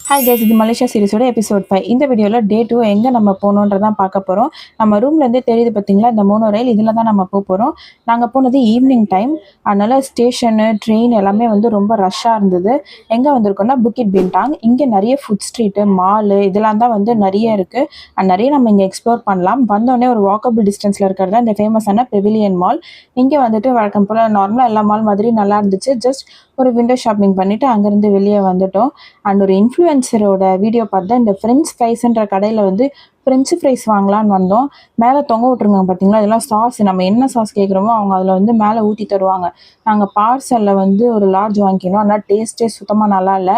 Hi guys, இது Malaysia சீரிஸோட episode 5. இந்த வீடியோவில் டே 2 எங்கே நம்ம போகணுன்றதான் பார்க்க போகிறோம். நம்ம ரூம்லேருந்தே தெரியுது பார்த்தீங்களா, இந்த மோனோ ரயில் இதில் தான் நம்ம போகிறோம். நாங்கள் போனது ஈவினிங் டைம், அதனால் ஸ்டேஷனு ட்ரெயின் எல்லாமே வந்து ரொம்ப ரஷ்ஷாக இருந்தது. எங்கே வந்திருக்கோம்னா புக்கிட் பின்டாங். இங்கே நிறைய ஃபுட் ஸ்ட்ரீட்டு, மாலு இதெல்லாம் தான் வந்து நிறைய இருக்குது. நிறைய நம்ம இங்கே எக்ஸ்ப்ளோர் பண்ணலாம். வந்தோடனே ஒரு வாக்கபிள் டிஸ்டன்ஸில் இருக்கிறது இந்த ஃபேமஸான பெவிலியன் மால். இங்கே வந்துட்டு வழக்கம் போல் நார்மலாக எல்லா மால் மாதிரி நல்லா இருந்துச்சு. ஜஸ்ட் ஒரு விண்டோ ஷாப்பிங் பண்ணிவிட்டு அங்கேருந்து வெளியே வந்துட்டோம். அண்ட் ஒரு இன்ஃப்ளூயன்சரோட வீடியோ பார்த்தா இந்த ஃப்ரெஞ்ச் ஃப்ரைஸ்ன்ற கடையில் வந்து ஃப்ரெஞ்சு ஃப்ரைஸ் வாங்கலான்னு வந்தோம். மேலே தொங்க விட்ருங்க பார்த்தீங்களா, இதெல்லாம் சாஸ். நம்ம என்ன சாஸ் கேட்குறோமோ அவங்க அதில் வந்து மேலே ஊற்றி தருவாங்க. நாங்கள் பார்சலில் வந்து ஒரு லார்ஜ் வாங்கிக்கணும். ஆனால் டேஸ்ட்டே சுத்தமாக நல்லா இல்லை.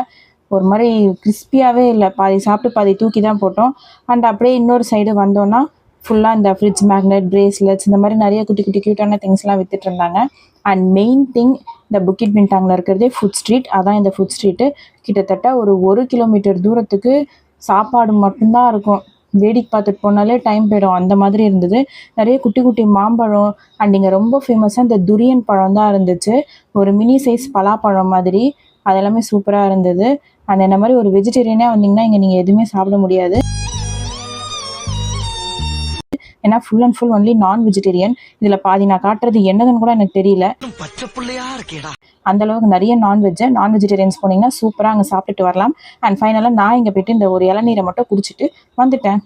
ஒரு மாதிரி கிறிஸ்பியாகவே இல்லை. பாதி சாப்பிட்டு பாதி தூக்கி தான் போட்டோம். அண்ட் அப்படியே இன்னொரு சைடு வந்தோன்னா ஃபுல்லாக இந்த ஃப்ரிட்ஜ் மேக்னெட், பிரேஸ்லெட்ஸ் இந்த மாதிரி நிறைய குட்டி குட்டி க்யூட்டான திங்ஸ்லாம் விற்றுட்டு இருந்தாங்க. அண்ட் மெயின் திங், இந்த புக்கிட் பின்டாங்கில் இருக்கிறதே ஃபுட் ஸ்ட்ரீட். அதான் இந்த ஃபுட் ஸ்ட்ரீட்டு. கிட்டத்தட்ட ஒரு கிலோமீட்டர் தூரத்துக்கு சாப்பாடு மட்டும்தான் இருக்கும். வேடிக்கை பார்த்துட்டு போனாலே டைம் போயிடும், அந்த மாதிரி இருந்தது. நிறைய குட்டி குட்டி மாம்பழம். அண்ட் இங்கே ரொம்ப ஃபேமஸாக இந்த துரியன் பழம் தான் இருந்துச்சு. ஒரு மினி சைஸ் பலாப்பழம் மாதிரி. அதெல்லாமே சூப்பராக இருந்தது. அண்ட் இந்த மாதிரி ஒரு வெஜிடேரியனாக வந்தீங்கன்னா இங்கே நீங்கள் எதுவுமே சாப்பிட முடியாது. ஏன்னா ஃபுல் அண்ட் ஃபுல் ஒன்லி நான் வெஜிடேரியன். இதில் பாதி நான் காட்டுறது என்னதுன்னு கூட எனக்கு தெரியல. அந்த அளவுக்கு நிறைய நான் வெஜிடேரியன்ஸ் போனீங்கன்னா சூப்பராக அங்கே சாப்பிட்டுட்டு வரலாம். அண்ட் ஃபைனலாக நான் இங்கே போயிட்டு இந்த ஒரு இளநீரை மட்டும் குடிச்சிட்டு வந்துட்டேன்.